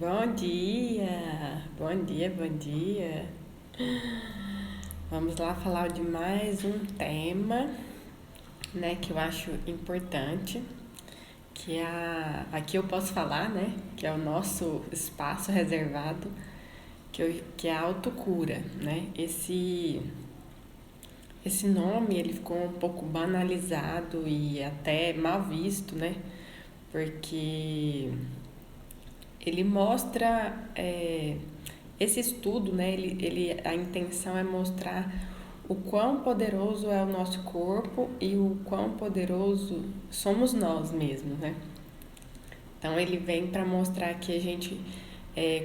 Bom dia, bom dia, bom dia. Vamos lá falar de mais um tema, né, que eu acho importante, aqui eu posso falar, né, que é o nosso espaço reservado, que é a autocura, né? Esse nome ele ficou um pouco banalizado e até mal visto, né? Porque ele mostra esse estudo, né? A intenção é mostrar o quão poderoso é o nosso corpo e o quão poderoso somos nós mesmos, né? Então ele vem para mostrar que a gente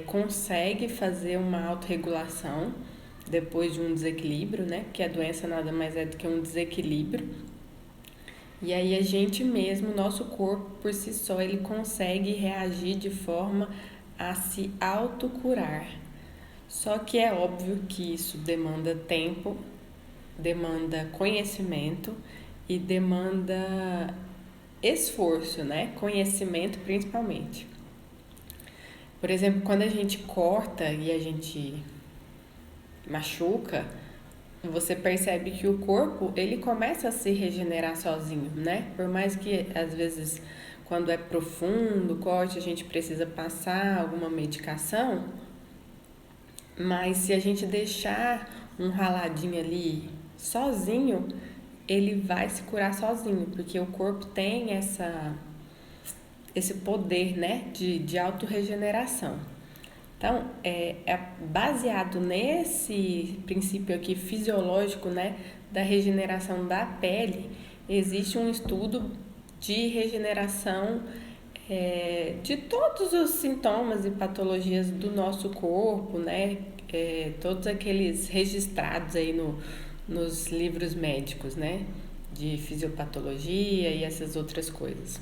consegue fazer uma autorregulação depois de um desequilíbrio, né? Que a doença nada mais é do que um desequilíbrio. E aí a gente mesmo, nosso corpo por si só, ele consegue reagir de forma a se autocurar. Só que é óbvio que isso demanda tempo, demanda conhecimento e demanda esforço, né? Conhecimento principalmente. Por exemplo, quando a gente corta e a gente machuca, você percebe que o corpo ele começa a se regenerar sozinho, né? Por mais que às vezes quando é profundo o corte a gente precisa passar alguma medicação, mas se a gente deixar um raladinho ali sozinho, ele vai se curar sozinho, porque o corpo tem esse poder, né, de autorregeneração. Então, baseado nesse princípio aqui fisiológico, né, da regeneração da pele, existe um estudo de regeneração de todos os sintomas e patologias do nosso corpo, né, todos aqueles registrados aí nos livros médicos, né, de fisiopatologia e essas outras coisas.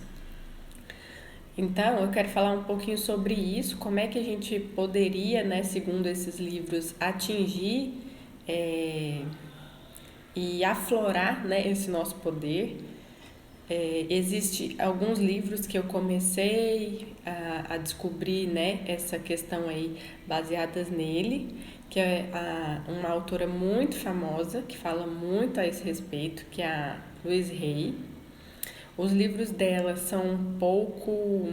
Então, eu quero falar um pouquinho sobre isso, como é que a gente poderia, né, segundo esses livros, atingir e aflorar, né, esse nosso poder. Existe alguns livros que eu comecei a descobrir, né, essa questão aí baseadas nele, que é uma autora muito famosa que fala muito a esse respeito, que é a Louise Hay. Os livros dela são um pouco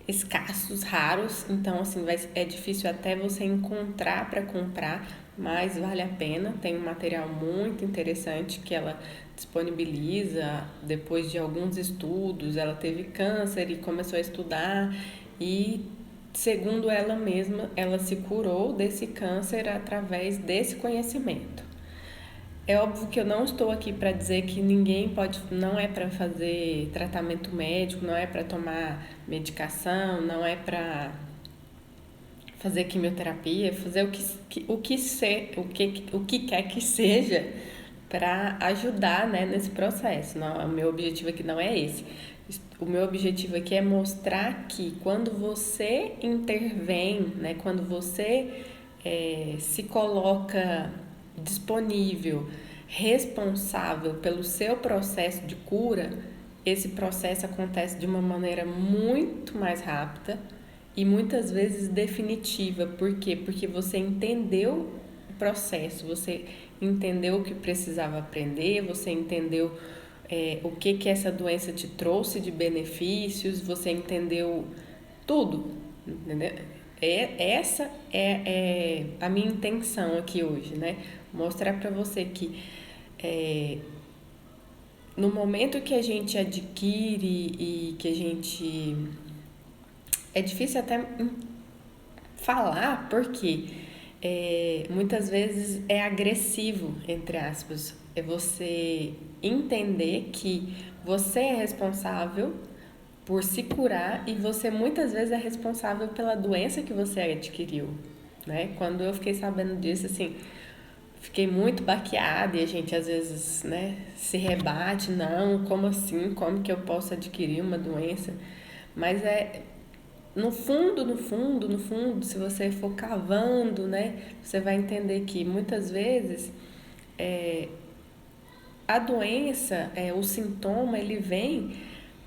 escassos, raros, então assim é difícil até você encontrar para comprar, mas vale a pena. Tem um material muito interessante que ela disponibiliza depois de alguns estudos. Ela teve câncer e começou a estudar e segundo ela mesma, ela se curou desse câncer através desse conhecimento. É óbvio que eu não estou aqui para dizer que ninguém pode, não é para fazer tratamento médico, não é para tomar medicação, não é para fazer quimioterapia, fazer o que quer que seja para ajudar, né, nesse processo. Não, o meu objetivo aqui não é esse. O meu objetivo aqui é mostrar que quando você intervém, né, quando você se coloca disponível, responsável pelo seu processo de cura, esse processo acontece de uma maneira muito mais rápida e muitas vezes definitiva. Por quê? Porque você entendeu o processo, você entendeu o que precisava aprender, você entendeu o que essa doença te trouxe de benefícios, você entendeu tudo, entendeu? Essa é a minha intenção aqui hoje, né? Mostrar para você que no momento que a gente adquire e que a gente... É difícil até falar porque muitas vezes é agressivo, entre aspas. É você entender que você é responsável por se curar e você muitas vezes é responsável pela doença que você adquiriu, né? Quando eu fiquei sabendo disso, assim, fiquei muito baqueada e a gente às vezes, né, se rebate, não, como assim? Como que eu posso adquirir uma doença? Mas no fundo, no fundo, no fundo, se você for cavando, né, você vai entender que muitas vezes a doença, o sintoma, ele vem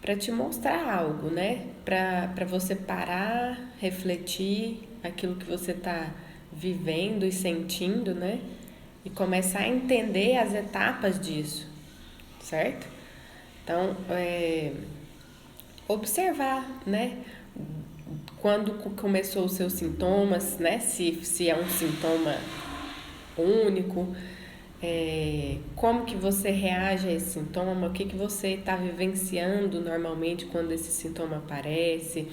para te mostrar algo, né? Para você parar, refletir aquilo que você está vivendo e sentindo, né? E começar a entender as etapas disso, certo? Então, observar, né? Quando começou os seus sintomas, né? Se é um sintoma único, como que você reage a esse sintoma, o que você está vivenciando normalmente quando esse sintoma aparece,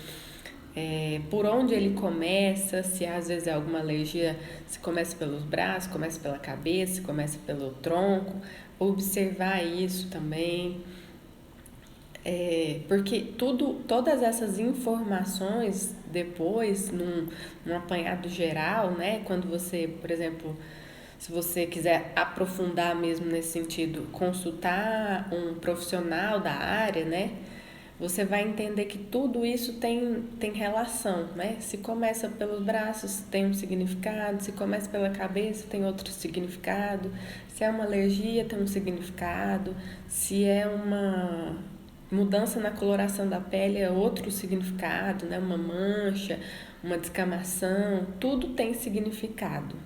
por onde ele começa, se às vezes é alguma alergia, se começa pelos braços, começa pela cabeça, se começa pelo tronco, observar isso também. Porque todas essas informações depois, num apanhado geral, né? Quando você, por exemplo, se você quiser aprofundar mesmo nesse sentido, consultar um profissional da área, né? Você vai entender que tudo isso tem relação, né? Se começa pelos braços, tem um significado, se começa pela cabeça, tem outro significado, se é uma alergia, tem um significado, se é uma mudança na coloração da pele, é outro significado, né? Uma mancha, uma descamação, tudo tem significado.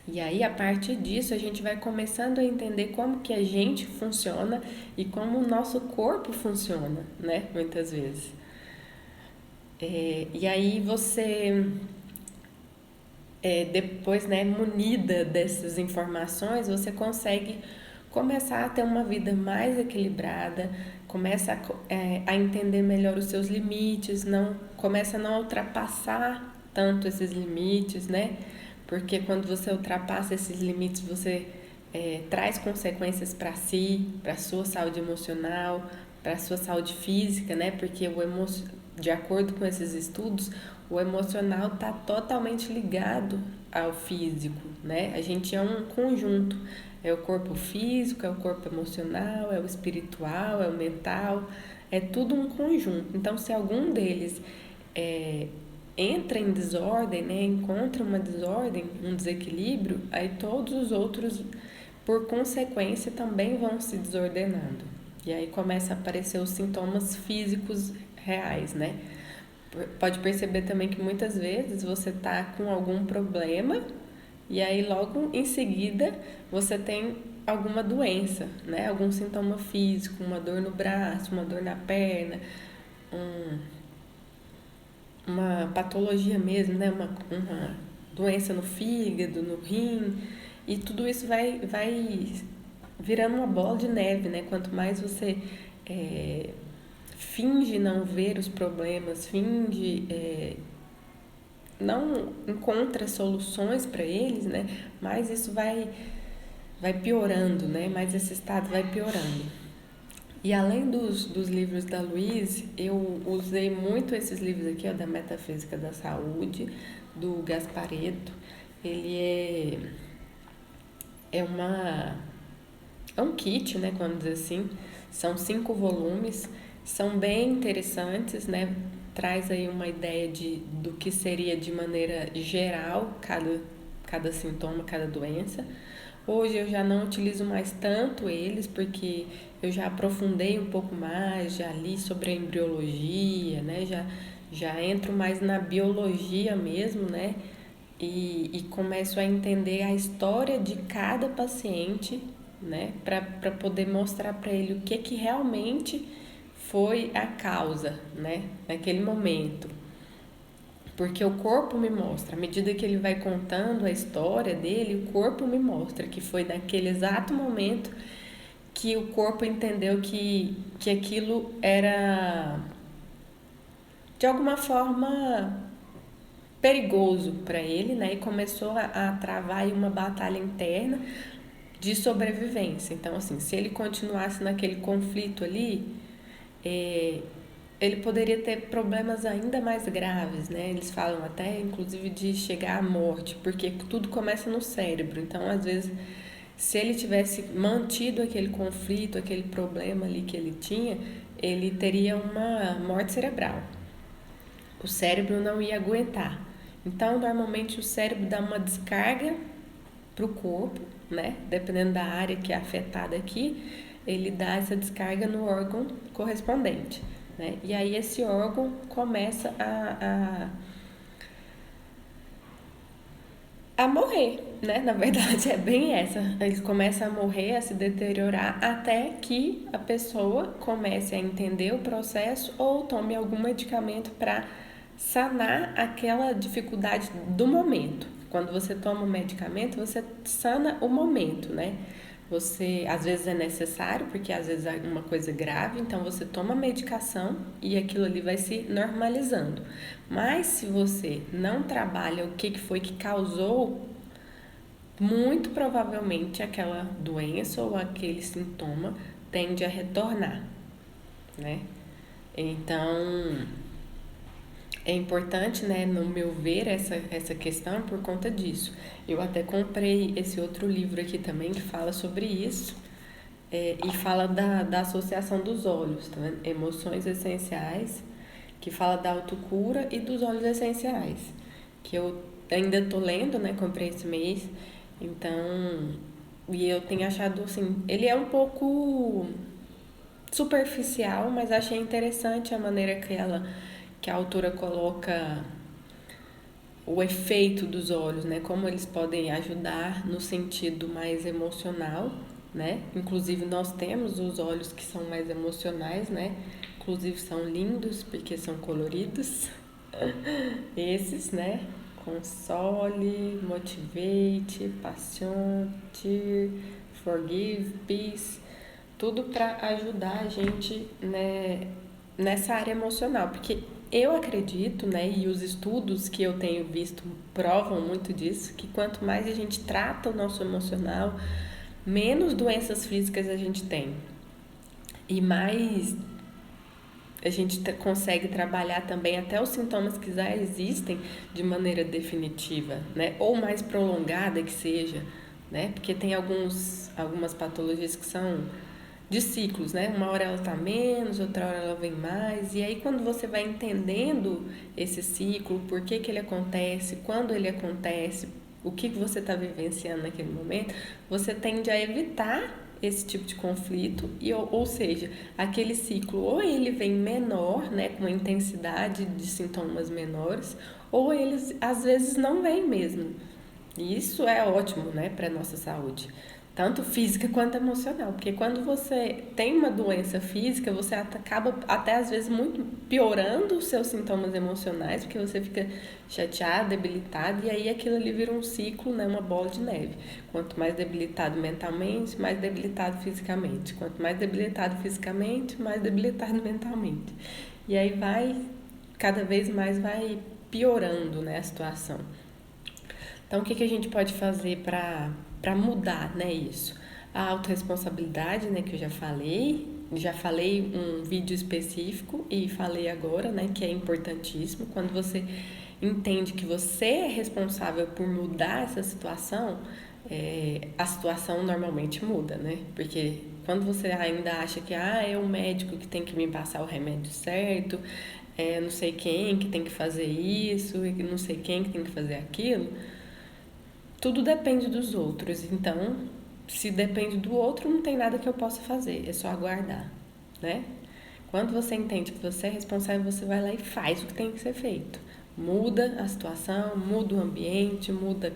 E aí, a partir disso, a gente vai começando a entender como que a gente funciona e como o nosso corpo funciona, né? Muitas vezes. E aí você, depois, né, munida dessas informações, você consegue começar a ter uma vida mais equilibrada, começa a entender melhor os seus limites, começa a não ultrapassar tanto esses limites, né? Porque quando você ultrapassa esses limites, você traz consequências para si, para a sua saúde emocional, para a sua saúde física, né? Porque de acordo com esses estudos, o emocional está totalmente ligado ao físico, né? A gente é um conjunto. É o corpo físico, é o corpo emocional, é o espiritual, é o mental, é tudo um conjunto. Então, se algum deles entra em desordem, né, encontra uma desordem, um desequilíbrio, aí todos os outros, por consequência, também vão se desordenando. E aí começa a aparecer os sintomas físicos reais, né? Pode perceber também que muitas vezes você tá com algum problema e aí logo em seguida você tem alguma doença, né? Algum sintoma físico, uma dor no braço, uma dor na perna, uma patologia mesmo, né? Uma doença no fígado, no rim, e tudo isso vai virando uma bola de neve, né? Quanto mais você finge não ver os problemas, não encontra soluções para eles, né? Mais isso vai piorando, né? Mais esse estado vai piorando. E além dos livros da Louise, eu usei muito esses livros aqui, ó, da Metafísica da Saúde, do Gasparetto. Ele é um kit, né, vamos dizer assim. São 5 volumes, são bem interessantes, né? Traz aí uma ideia do que seria de maneira geral cada sintoma, cada doença. Hoje eu já não utilizo mais tanto eles, porque eu já aprofundei um pouco mais, já li sobre a embriologia, né? Já entro mais na biologia mesmo, né? E começo a entender a história de cada paciente, né? Para poder mostrar para ele o que realmente foi a causa, né? Naquele momento. Porque o corpo me mostra, à medida que ele vai contando a história dele, o corpo me mostra que foi naquele exato momento que o corpo entendeu que aquilo era de alguma forma perigoso para ele, né? E começou a travar aí uma batalha interna de sobrevivência. Então, assim, se ele continuasse naquele conflito ali, ele poderia ter problemas ainda mais graves, né? Eles falam até, inclusive, de chegar à morte, porque tudo começa no cérebro. Então, às vezes, se ele tivesse mantido aquele conflito, aquele problema ali que ele tinha, ele teria uma morte cerebral. O cérebro não ia aguentar. Então, normalmente, o cérebro dá uma descarga para o corpo, né? Dependendo da área que é afetada aqui, ele dá essa descarga no órgão correspondente, né? E aí esse órgão começa a morrer, né? Na verdade é bem essa. Eles começam a morrer, a se deteriorar até que a pessoa comece a entender o processo ou tome algum medicamento para sanar aquela dificuldade do momento. Quando você toma um medicamento, você sana o momento, né? Você, às vezes é necessário, porque às vezes é uma coisa grave, então você toma medicação e aquilo ali vai se normalizando. Mas se você não trabalha o que foi que causou, muito provavelmente aquela doença ou aquele sintoma tende a retornar, né? Então, é importante, né, no meu ver, essa questão por conta disso. Eu até comprei esse outro livro aqui também que fala sobre isso, e fala da associação dos olhos, tá vendo? Emoções essenciais, que fala da autocura e dos óleos essenciais, que eu ainda tô lendo, né, comprei esse mês, então, e eu tenho achado, assim, ele é um pouco superficial, mas achei interessante a maneira que a autora coloca o efeito dos olhos, né? Como eles podem ajudar no sentido mais emocional, né? Inclusive nós temos os olhos que são mais emocionais, né? Inclusive são lindos porque são coloridos. Esses, né? Console, motivate, passion, tear, forgive, peace, tudo para ajudar a gente, né, nessa área emocional, porque eu acredito, né, e os estudos que eu tenho visto provam muito disso, que quanto mais a gente trata o nosso emocional, menos doenças físicas a gente tem e mais a gente consegue trabalhar também até os sintomas que já existem de maneira definitiva, né, ou mais prolongada que seja, né, porque tem algumas patologias que são de ciclos, né? Uma hora ela tá menos, outra hora ela vem mais. E aí quando você vai entendendo esse ciclo, por que ele acontece, quando ele acontece, o que você está vivenciando naquele momento, você tende a evitar esse tipo de conflito, ou seja, aquele ciclo ou ele vem menor, né, com uma intensidade de sintomas menores, ou eles às vezes não vêm mesmo. E isso é ótimo, né, para nossa saúde, tanto física quanto emocional, porque quando você tem uma doença física, você acaba até às vezes muito piorando os seus sintomas emocionais, porque você fica chateado, debilitado, e aí aquilo ali vira um ciclo, né, uma bola de neve. Quanto mais debilitado mentalmente, mais debilitado fisicamente. Quanto mais debilitado fisicamente, mais debilitado mentalmente. E aí cada vez mais vai piorando, né, a situação. Então, o que a gente pode fazer para mudar, né, isso? A autorresponsabilidade, né, que eu já falei um vídeo específico e falei agora, né, que é importantíssimo. Quando você entende que você é responsável por mudar essa situação, a situação normalmente muda, né? Porque quando você ainda acha que é o médico que tem que me passar o remédio certo, não sei quem que tem que fazer isso, e não sei quem que tem que fazer aquilo, tudo depende dos outros. Então, se depende do outro, não tem nada que eu possa fazer, é só aguardar, né? Quando você entende que você é responsável, você vai lá e faz o que tem que ser feito. Muda a situação, muda o ambiente, muda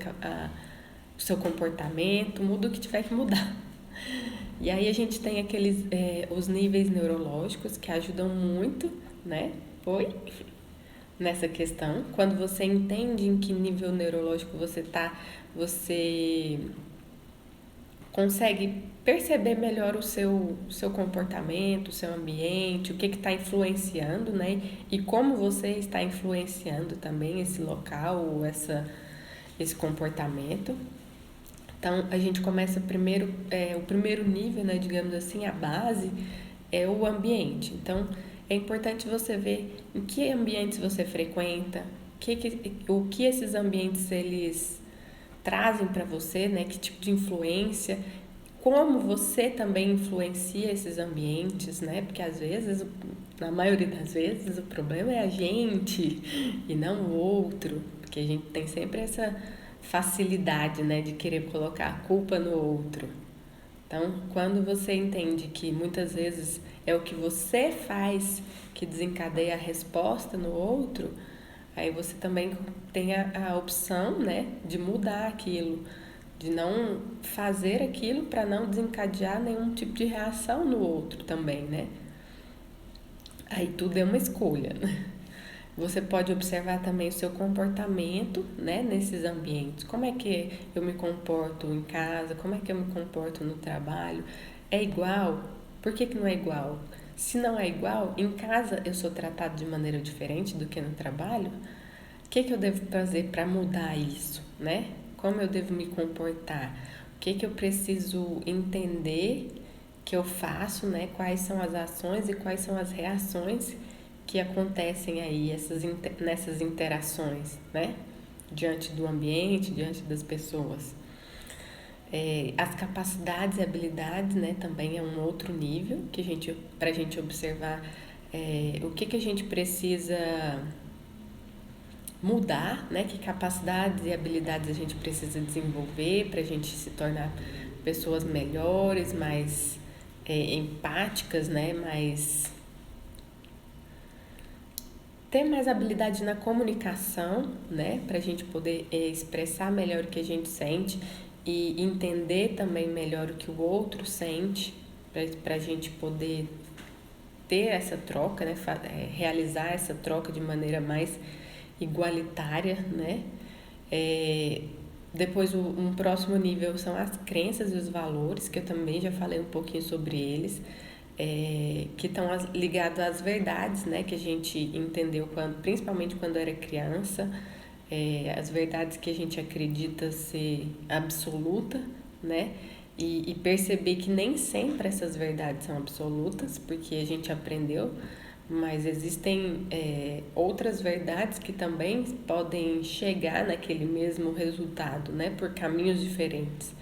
o seu comportamento, muda o que tiver que mudar. E aí a gente tem os níveis neurológicos que ajudam muito, né? Nessa questão. Quando você entende em que nível neurológico você tá, você consegue perceber melhor o seu comportamento, o seu ambiente, o que está influenciando, né? E como você está influenciando também esse local, esse comportamento. Então, a gente começa primeiro, o primeiro nível, né, digamos assim, a base é o ambiente. Então, é importante você ver em que ambientes você frequenta, o que esses ambientes eles trazem para você, né, que tipo de influência, como você também influencia esses ambientes, né, porque às vezes, na maioria das vezes, o problema é a gente e não o outro, porque a gente tem sempre essa facilidade, né, de querer colocar a culpa no outro. Então, quando você entende que muitas vezes é o que você faz que desencadeia a resposta no outro, aí você também tem a opção, né, de mudar aquilo, de não fazer aquilo para não desencadear nenhum tipo de reação no outro também, né? Aí tudo é uma escolha, né? Você pode observar também o seu comportamento, né, nesses ambientes. Como é que eu me comporto em casa? Como é que eu me comporto no trabalho? É igual? Por que que não é igual? Se não é igual, em casa eu sou tratado de maneira diferente do que no trabalho? O que que eu devo fazer para mudar isso, né? Como eu devo me comportar? O que que eu preciso entender que eu faço, né? Quais são as ações e quais são as reações que acontecem aí nessas interações, né? Diante do ambiente, diante das pessoas. As capacidades e habilidades, né? Também é um outro nível que para a gente observar o que que a gente precisa mudar, né? Que capacidades e habilidades a gente precisa desenvolver para a gente se tornar pessoas melhores, mais empáticas, né? Ter mais habilidade na comunicação, né? Para a gente poder expressar melhor o que a gente sente e entender também melhor o que o outro sente, para a gente poder ter essa troca, né? Realizar essa troca de maneira mais igualitária, né? Depois, um próximo nível são as crenças e os valores, que eu também já falei um pouquinho sobre eles, que estão ligados às verdades, né, que a gente entendeu principalmente quando era criança, as verdades que a gente acredita ser absoluta, né, e perceber que nem sempre essas verdades são absolutas, porque a gente aprendeu, mas existem outras verdades que também podem chegar naquele mesmo resultado, né, por caminhos diferentes.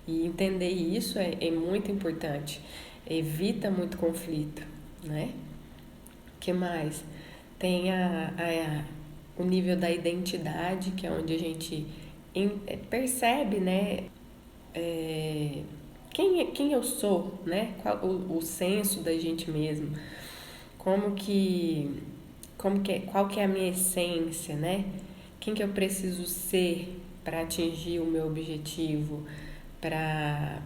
E entender isso é muito importante, evita muito conflito, né? O que mais? Tem o nível da identidade, que é onde a gente percebe, né, quem eu sou, né? O senso da gente mesmo, como que, qual que é a minha essência, né? Quem que eu preciso ser para atingir o meu objetivo, para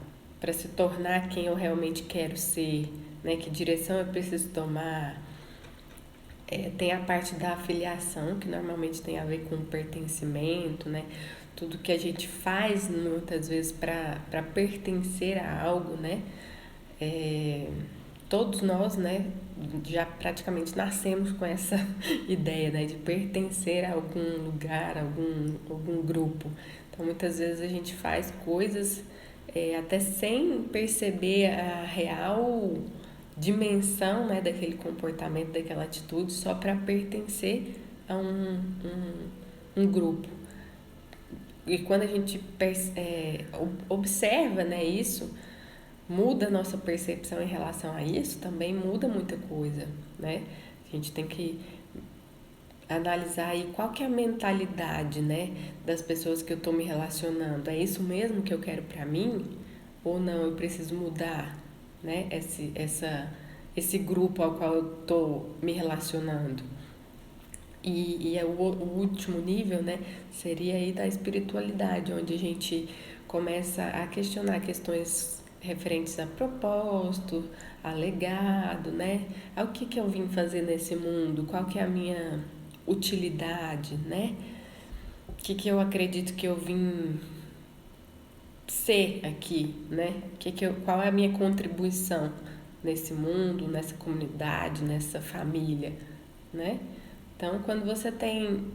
se tornar quem eu realmente quero ser, né? Que direção eu preciso tomar. Tem a parte da afiliação, que normalmente tem a ver com pertencimento, né? Tudo que a gente faz muitas vezes para pertencer a algo, né? Todos nós, né, já praticamente nascemos com essa ideia, né, de pertencer a algum lugar, algum grupo. Então, muitas vezes a gente faz coisas até sem perceber a real dimensão, né, daquele comportamento, daquela atitude, só para pertencer a um grupo. E quando a gente observa, né, isso, muda a nossa percepção em relação a isso, também muda muita coisa, né? A gente tem que analisar aí qual que é a mentalidade, né, das pessoas que eu estou me relacionando. É isso mesmo que eu quero para mim? Ou não, eu preciso mudar, né, esse grupo ao qual eu estou me relacionando. E o último nível, né, seria aí da espiritualidade, onde a gente começa a questionar questões referentes a propósito, a legado, né? Ao que eu vim fazer nesse mundo, qual que é a minha utilidade, né? O que eu acredito que eu vim ser aqui, né? Qual é a minha contribuição nesse mundo, nessa comunidade, nessa família, né? Então, quando você tem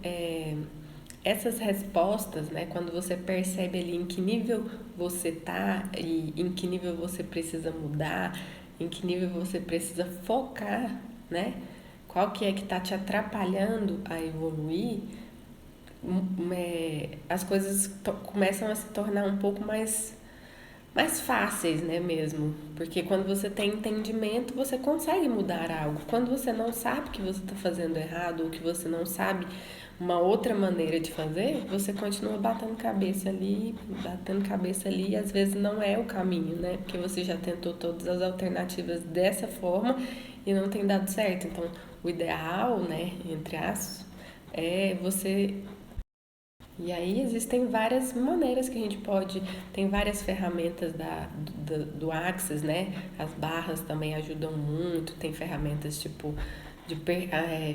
essas respostas, né? Quando você percebe ali em que nível você tá e em que nível você precisa mudar, em que nível você precisa focar, né? Qual que é que tá te atrapalhando a evoluir, as coisas começam a se tornar um pouco mais fáceis, né, mesmo? Porque quando você tem entendimento, você consegue mudar algo. Quando você não sabe que você está fazendo errado ou que você não sabe uma outra maneira de fazer, você continua batendo cabeça ali, e às vezes não é o caminho, né? Porque você já tentou todas as alternativas dessa forma e não tem dado certo. Então, o ideal, né, entre aspas, é você. E aí existem várias maneiras que a gente pode, tem várias ferramentas do Axis, né? As barras também ajudam muito, tem ferramentas tipo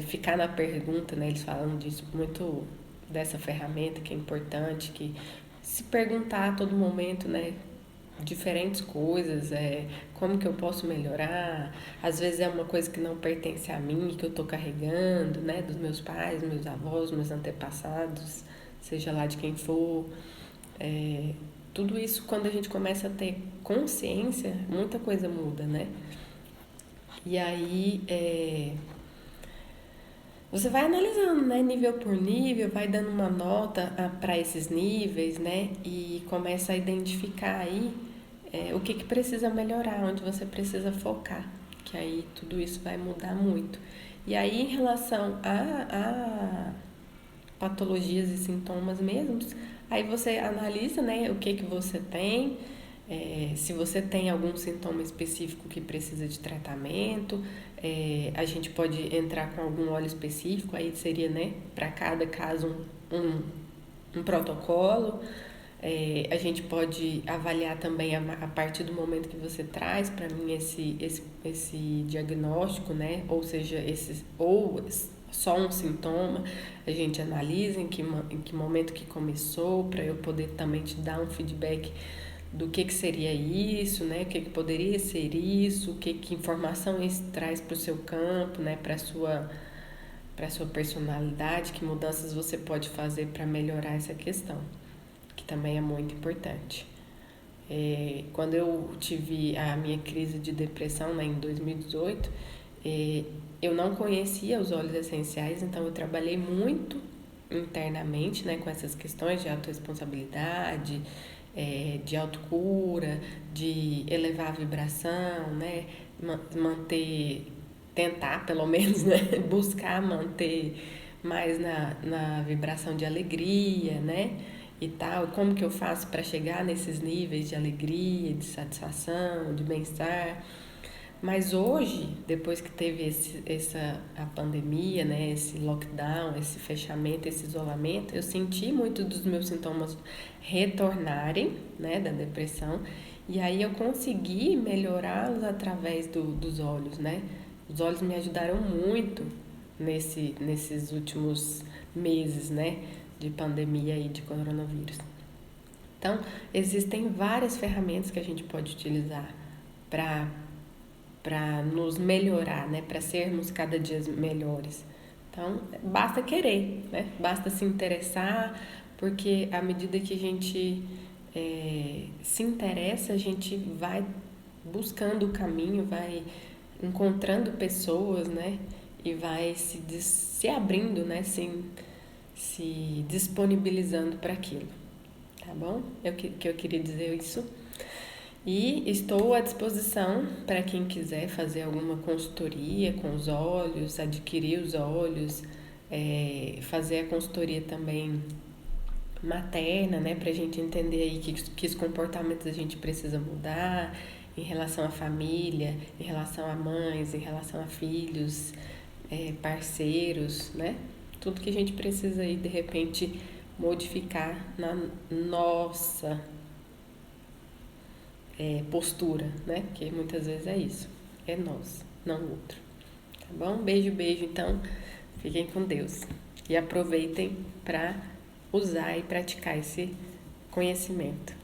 ficar na pergunta, né? Eles falam disso muito, dessa ferramenta que é importante, que se perguntar a todo momento, né? Diferentes coisas, como que eu posso melhorar, às vezes é uma coisa que não pertence a mim, que eu tô carregando, né, dos meus pais, meus avós, meus antepassados, seja lá de quem for, tudo isso quando a gente começa a ter consciência, muita coisa muda, né, e aí você vai analisando, né, nível por nível, vai dando uma nota para esses níveis, né, e começa a identificar aí o que, que precisa melhorar, onde você precisa focar, que aí tudo isso vai mudar muito. E aí, em relação a patologias e sintomas mesmos, aí você analisa, né, o que você tem, se você tem algum sintoma específico que precisa de tratamento, a gente pode entrar com algum óleo específico, aí seria, né, para cada caso um protocolo. A gente pode avaliar também a partir do momento que você traz para mim esse diagnóstico, né? Ou seja, ou só um sintoma, a gente analisa em que momento que começou, para eu poder também te dar um feedback do que seria isso, né? O que poderia ser isso, que informação isso traz para o seu campo, né? Para sua personalidade, que mudanças você pode fazer para melhorar essa questão, que também é muito importante. Quando eu tive a minha crise de depressão, né, em 2018, eu não conhecia os óleos essenciais, então eu trabalhei muito internamente, né, com essas questões de autorresponsabilidade, de autocura, de elevar a vibração, né, tentar pelo menos, né, buscar manter mais na vibração de alegria, né, e tal, como que eu faço para chegar nesses níveis de alegria, de satisfação, de bem-estar. Mas hoje, depois que teve a pandemia, né, esse lockdown, esse fechamento, esse isolamento, eu senti muito dos meus sintomas retornarem, né, da depressão, e aí eu consegui melhorá-los através dos óleos, né? Os óleos me ajudaram muito nesses últimos meses, né, de pandemia e de coronavírus. Então, existem várias ferramentas que a gente pode utilizar para nos melhorar, né, para sermos cada dia melhores. Então, basta querer, né? Basta se interessar, porque à medida que a gente se interessa, a gente vai buscando o caminho, vai encontrando pessoas, né? E vai se abrindo, né? Se disponibilizando para aquilo, tá bom? Que eu queria dizer isso. E estou à disposição para quem quiser fazer alguma consultoria com os olhos, adquirir os olhos, fazer a consultoria também materna, né, para a gente entender aí que comportamentos a gente precisa mudar em relação à família, em relação a mães, em relação a filhos, parceiros, né? Tudo que a gente precisa aí de repente modificar na nossa postura, né? Que muitas vezes é isso, é nós, não o outro. Tá bom? Beijo, beijo. Então, fiquem com Deus e aproveitem para usar e praticar esse conhecimento.